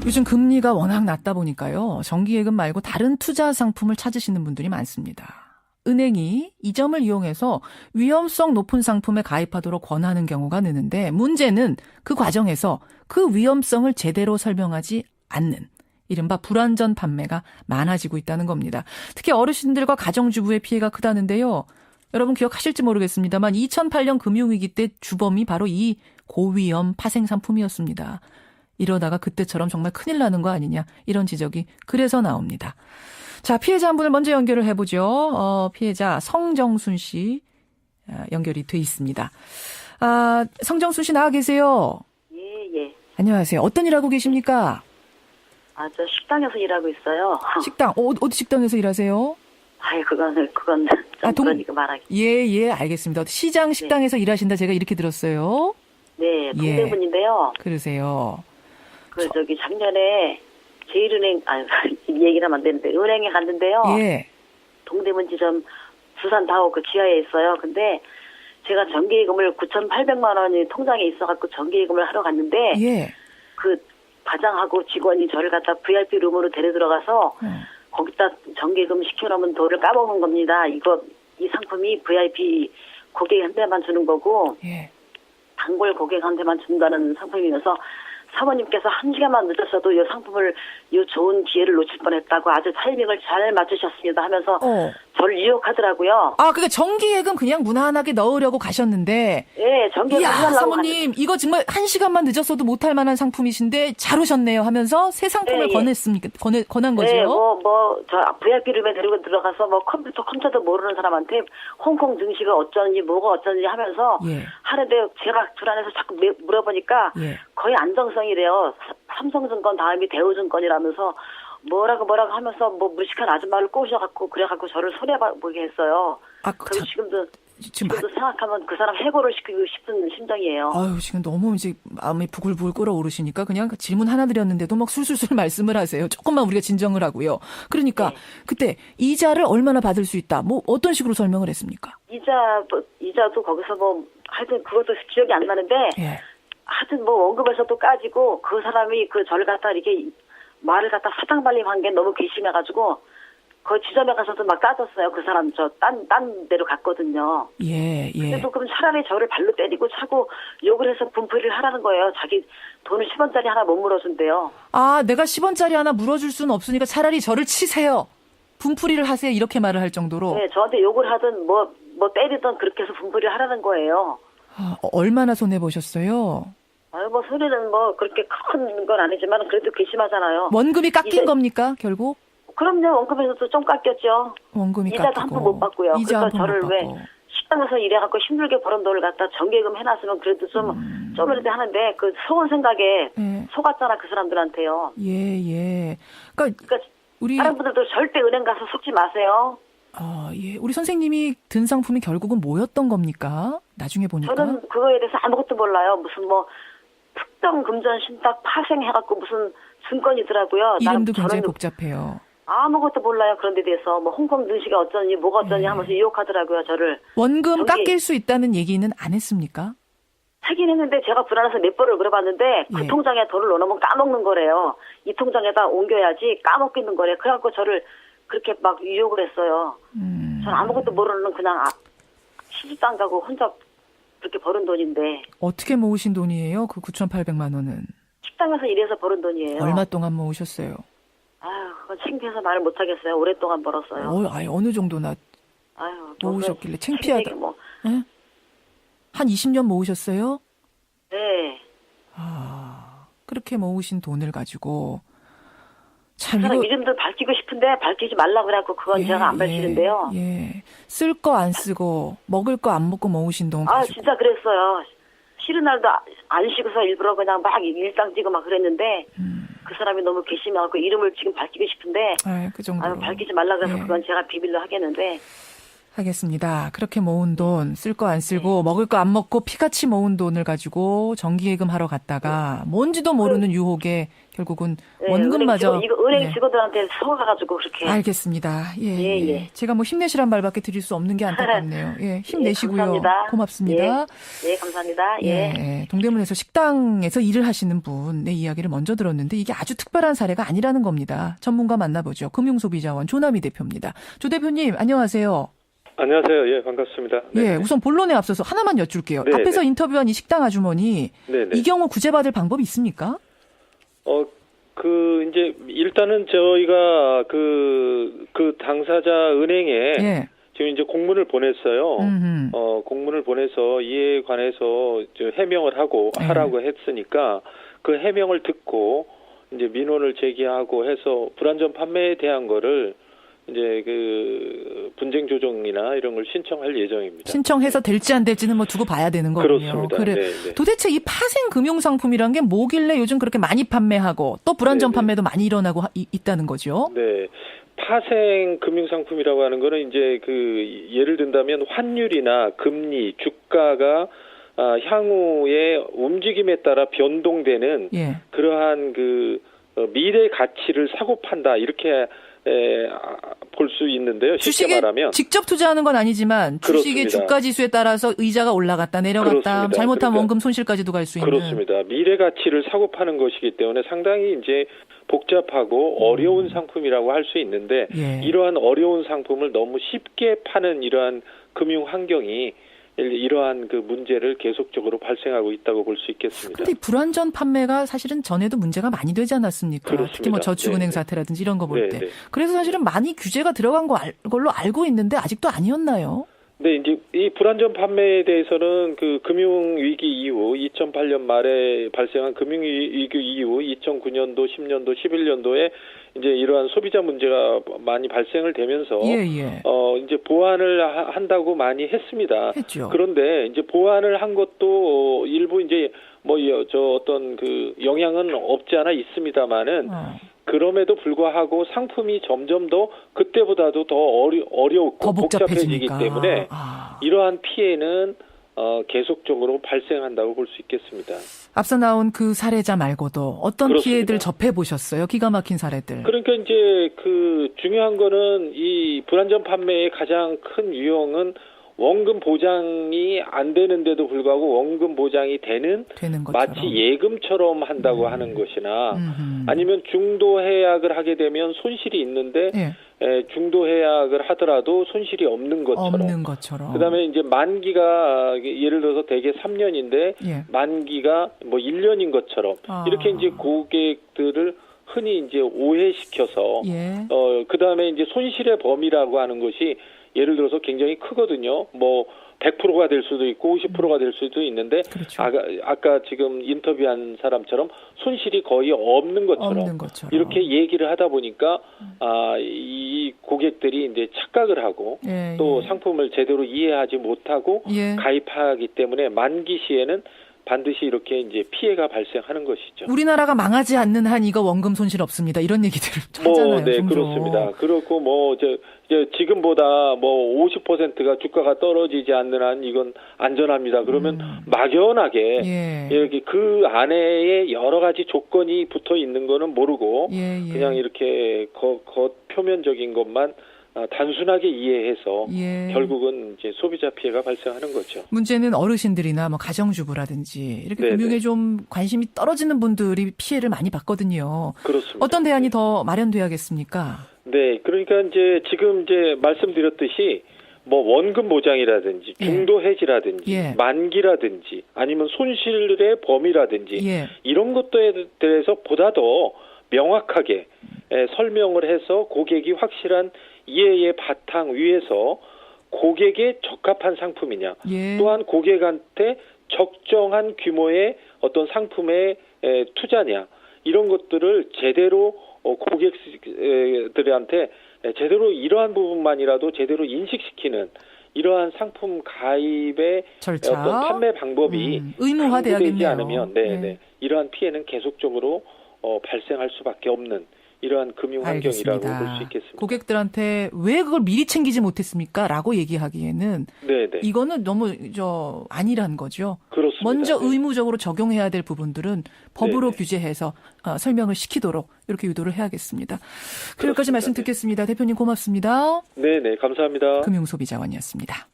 요즘 금리가 워낙 낮다 보니까요. 정기예금 말고 다른 투자 상품을 찾으시는 분들이 많습니다. 은행이 이 점을 이용해서 위험성 높은 상품에 가입하도록 권하는 경우가 느는데 문제는 그 과정에서 그 위험성을 제대로 설명하지 않는 이른바 불완전 판매가 많아지고 있다는 겁니다. 특히 어르신들과 가정주부의 피해가 크다는데요. 여러분 기억하실지 모르겠습니다만 2008년 금융위기 때 주범이 바로 이 고위험 파생 상품이었습니다. 이러다가 그때처럼 정말 큰일 나는 거 아니냐 이런 지적이 그래서 나옵니다. 자, 피해자 한 분을 먼저 연결을 해보죠. 피해자 성정순 씨 연결이 돼 있습니다. 성정순 씨 나와 계세요? 예. 안녕하세요. 어떤 일 하고 계십니까? 저 식당에서 일하고 있어요. 식당? 어디 식당에서 일하세요? 그건 좀 그러니까 말하기. 예, 알겠습니다. 시장 식당에서 일하신다 제가 이렇게 들었어요. 네, 동대문인데요. 그러세요. 작년에 제일은행, 얘기를 하면 안 되는데, 은행에 갔는데요. 예. 동대문 지점 부산 다오 그 지하에 있어요. 근데 제가 정기예금을 9,800만 원이 통장에 있어갖고 정기예금을 하러 갔는데, 예. 그 과장하고 직원이 저를 갖다 VIP 룸으로 데려 들어가서, 거기다 정기예금 시켜놓으면 돈을 까먹은 겁니다. 이 상품이 VIP 고객한테만 주는 거고, 예. 단골 고객한테만 준다는 상품이면서 사모님께서 1시간만 늦었어도 이 상품을 이 좋은 기회를 놓칠 뻔했다고 아주 타이밍을 잘 맞추셨습니다 하면서 저를 유혹하더라고요. 그러니까 정기예금 그냥 무난하게 넣으려고 가셨는데. 네, 정기예금 하려고 사모님 이거 정말 1시간만 늦었어도 못할 만한 상품이신데 잘 오셨네요 하면서 새 상품을 권한 거죠? 네, 저 VIP 룸에 데리고 들어가서 컴퓨터도 모르는 사람한테 홍콩 증시가 어쩌는지 뭐가 어쩌는지 하면서 하는데 제가 불안해서 자꾸 물어보니까 거의 안정성이래요. 삼성증권 다음이 대우증권이라면서 뭐라고 하면서 무식한 아줌마를 꼬셔갖고 그래갖고 저를 손해보게 했어요. 그래서 지금도 생각하면 그 사람 해고를 시키고 싶은 심정이에요. 지금 너무 이제 마음이 부글부글 끓어오르시니까 그냥 질문 하나 드렸는데도 막 술술술 말씀을 하세요. 조금만 우리가 진정을 하고요. 그러니까 그때 이자를 얼마나 받을 수 있다. 어떤 식으로 설명을 했습니까? 이자도 거기서 하여튼 그것도 기억이 안 나는데 하여튼 원금에서도 까지고 그 사람이 저를 갖다 이렇게 말을 갖다 사탕발림한 게 너무 괘씸해가지고 그 지점에 가서도 막 따졌어요. 그 사람 딴 데로 갔거든요. 예. 그래도 그럼 차라리 저를 발로 때리고 차고 욕을 해서 분풀이를 하라는 거예요. 자기 돈을 10원짜리 하나 못 물어준대요. 내가 10원짜리 하나 물어줄 수는 없으니까 차라리 저를 치세요. 분풀이를 하세요. 이렇게 말을 할 정도로. 네, 저한테 욕을 하든 뭐 때리든 그렇게 해서 분풀이를 하라는 거예요. 얼마나 손해보셨어요? 소리는 그렇게 큰 건 아니지만 그래도 괘씸하잖아요. 원금이 깎인 겁니까, 결국? 그럼요, 원금에서도 좀 깎였죠. 원금이 깎이고. 이자도 한 푼 못 받고요. 그래서 저를 왜 식당에서 일해갖고 힘들게 벌은 돈을 갖다 정기예금 해놨으면 그래도 좀 이렇게 하는데 그 속은 생각에 속았잖아, 그 사람들한테요. 예. 그러니까 우리 다른 분들도 절대 은행 가서 속지 마세요. 예. 우리 선생님이 든 상품이 결국은 뭐였던 겁니까? 나중에 보니까. 저는 그거에 대해서 아무것도 몰라요. 무슨 특정 금전 신탁 파생해갖고 무슨 증권이더라고요. 이름도 굉장히 복잡해요. 아무것도 몰라요. 그런 데 대해서 홍콩 증시가 어쩌니 뭐가 어쩌니 하면서 유혹하더라고요. 저를. 원금 깎일 수 있다는 얘기는 안 했습니까? 하긴 했는데 제가 불안해서 몇 번을 물어봤는데 그 통장에 돈을 넣어놓으면 까먹는 거래요. 이 통장에다 옮겨야지 까먹고 있는 거래요. 그래갖고 저를 그렇게 막 유혹을 했어요. 저는 아무것도 모르는 그냥 시집도 안 가고 혼자 그렇게 벌은 돈인데. 어떻게 모으신 돈이에요? 그 9,800만 원은? 식당에서 일해서 벌은 돈이에요. 얼마 동안 모으셨어요? 그건 창피해서 말을 못하겠어요. 오랫동안 벌었어요. 어느 정도나 모으셨길래 창피하다. 한 20년 모으셨어요? 네. 그렇게 모으신 돈을 가지고 참 이름도 밝히고 싶은데 밝히지 말라고 그래갖고 그건 제가 안 밝히는데요. 쓸 거 안 쓰고 먹을 거 안 먹고 모으신 돈 가지고. 진짜 그랬어요. 쉬는 날도 안 쉬고서 일부러 그냥 막 일당 뛰고 막 그랬는데 그 사람이 너무 괘씸해갖고 이름을 지금 밝히고 싶은데 그 정도로. 밝히지 말라고 해서 그건 제가 비밀로 하겠는데 알겠습니다. 그렇게 모은 돈, 쓸 거 안 쓰고, 먹을 거 안 먹고, 피같이 모은 돈을 가지고 정기예금 하러 갔다가, 뭔지도 모르는 유혹에 결국은 원금마저. 이거 은행 직원들한테 속아가지고 그렇게. 알겠습니다. 예. 제가 뭐 힘내시란 말밖에 드릴 수 없는 게 안타깝네요. 예, 힘내시고요. 감사합니다. 고맙습니다. 예, 감사합니다. 예. 동대문에서 식당에서 일을 하시는 분의 이야기를 먼저 들었는데 이게 아주 특별한 사례가 아니라는 겁니다. 전문가 만나보죠. 금융소비자원 조남희 대표입니다. 조 대표님, 안녕하세요. 안녕하세요. 예, 반갑습니다. 예, 우선 본론에 앞서서 하나만 여쭐게요. 네네. 앞에서 인터뷰한 이 식당 아주머니, 네네. 이 경우 구제받을 방법이 있습니까? 이제, 일단은 저희가 그 당사자 은행에 지금 이제 공문을 보냈어요. 공문을 보내서 이에 관해서 해명을 하라고 했으니까 그 해명을 듣고 이제 민원을 제기하고 해서 불안전 판매에 대한 거를 이제 그 분쟁 조정이나 이런 걸 신청할 예정입니다. 신청해서 될지 안 될지는 뭐 두고 봐야 되는 거군요. 그렇습니다. 그래. 네네. 도대체 이 파생 금융 상품이란 게 뭐길래 요즘 그렇게 많이 판매하고 또 불안전 판매도 많이 일어나고 있다는 거죠? 네. 파생 금융 상품이라고 하는 거는 이제 예를 든다면 환율이나 금리, 주가가 향후의 움직임에 따라 변동되는 그러한 미래 가치를 사고 판다 이렇게 볼 수 있는데요. 쉽게 말하면 직접 투자하는 건 아니지만 주식의 그렇습니다. 주가 지수에 따라서 의자가 올라갔다 내려갔다 그렇습니다. 잘못하면 원금 손실까지도 갈 수 있는. 그렇습니다. 미래 가치를 사고 파는 것이기 때문에 상당히 이제 복잡하고 어려운 상품이라고 할 수 있는데 이러한 어려운 상품을 너무 쉽게 파는 이러한 금융 환경이 이러한 문제를 계속적으로 발생하고 있다고 볼 수 있겠습니다. 그런데 불안전 판매가 사실은 전에도 문제가 많이 되지 않았습니까? 그렇습니다. 특히 뭐 저축은행 사태라든지 이런 거 볼 때. 그래서 사실은 많이 규제가 들어간 걸로 알고 있는데 아직도 아니었나요? 네, 이제 이 불안전 판매에 대해서는 금융위기 이후 2008년 말에 발생한 금융위기 이후 2009년도, 10년도, 11년도에 이제 이러한 소비자 문제가 많이 발생을 되면서 이제 보완을 한다고 많이 했습니다. 했죠. 그런데 이제 보완을 한 것도 일부 이제 어떤 영향은 없지 않아 있습니다만은 그럼에도 불구하고 상품이 점점 더 그때보다도 더 어렵고 더 복잡해지기 때문에 이러한 피해는 계속적으로 발생한다고 볼 수 있겠습니다. 앞서 나온 그 사례자 말고도 어떤 그렇습니다. 피해들 접해보셨어요? 기가 막힌 사례들. 그러니까 이제 중요한 거는 이 불안전 판매의 가장 큰 유형은 원금 보장이 안 되는데도 불구하고 원금 보장이 되는 마치 예금처럼 한다고 하는 것이나 아니면 중도 해약을 하게 되면 손실이 있는데 중도 해약을 하더라도 손실이 없는 것처럼. 그다음에 이제 만기가 예를 들어서 대개 3년인데 만기가 뭐 1년인 것처럼 이렇게 이제 고객들을 흔히 이제 오해시켜서 그다음에 이제 손실의 범위라고 하는 것이 예를 들어서 굉장히 크거든요. 뭐 100%가 될 수도 있고 50%가 될 수도 있는데 아까 지금 인터뷰한 사람처럼 손실이 거의 없는 것처럼 이렇게 얘기를 하다 보니까 이 고객들이 이제 착각을 하고 또 상품을 제대로 이해하지 못하고 가입하기 때문에 만기 시에는 반드시 이렇게 이제 피해가 발생하는 것이죠. 우리나라가 망하지 않는 한 이거 원금 손실 없습니다. 이런 얘기들을 하잖아요. 네, 그렇습니다. 그렇고 지금보다 50%가 주가가 떨어지지 않는 한 이건 안전합니다. 그러면 막연하게 이렇게 그 안에 여러 가지 조건이 붙어 있는 거는 모르고 그냥 이렇게 표면적인 것만 단순하게 이해해서 결국은 이제 소비자 피해가 발생하는 거죠. 문제는 어르신들이나 뭐 가정주부라든지 이렇게 금융에 좀 관심이 떨어지는 분들이 피해를 많이 받거든요. 그렇습니다. 어떤 대안이 더 마련돼야겠습니까? 네, 그러니까 이제 지금 이제 말씀드렸듯이 뭐 원금 보장이라든지 중도 해지라든지 만기라든지 아니면 손실의 범위라든지 이런 것들에 대해서 보다 더 명확하게 설명을 해서 고객이 확실한 이해의 바탕 위에서 고객에 적합한 상품이냐 또한 고객한테 적정한 규모의 어떤 상품의 투자냐 이런 것들을 제대로 고객들한테 제대로 이러한 부분만이라도 제대로 인식시키는 이러한 상품 가입의 절차? 어떤 판매 방법이 의무화돼야겠네요. 되지 않으면 이러한 피해는 계속적으로 발생할 수밖에 없는 이러한 금융 환경이라고 볼 수 있겠습니다. 고객들한테 왜 그걸 미리 챙기지 못했습니까? 라고 얘기하기에는 네네. 이거는 너무 아니란 거죠. 그렇습니다. 먼저 네. 의무적으로 적용해야 될 부분들은 법으로 네네. 규제해서 설명을 시키도록 이렇게 유도를 해야겠습니다. 여기까지 말씀 듣겠습니다. 대표님 고맙습니다. 네네, 감사합니다. 금융소비자원이었습니다.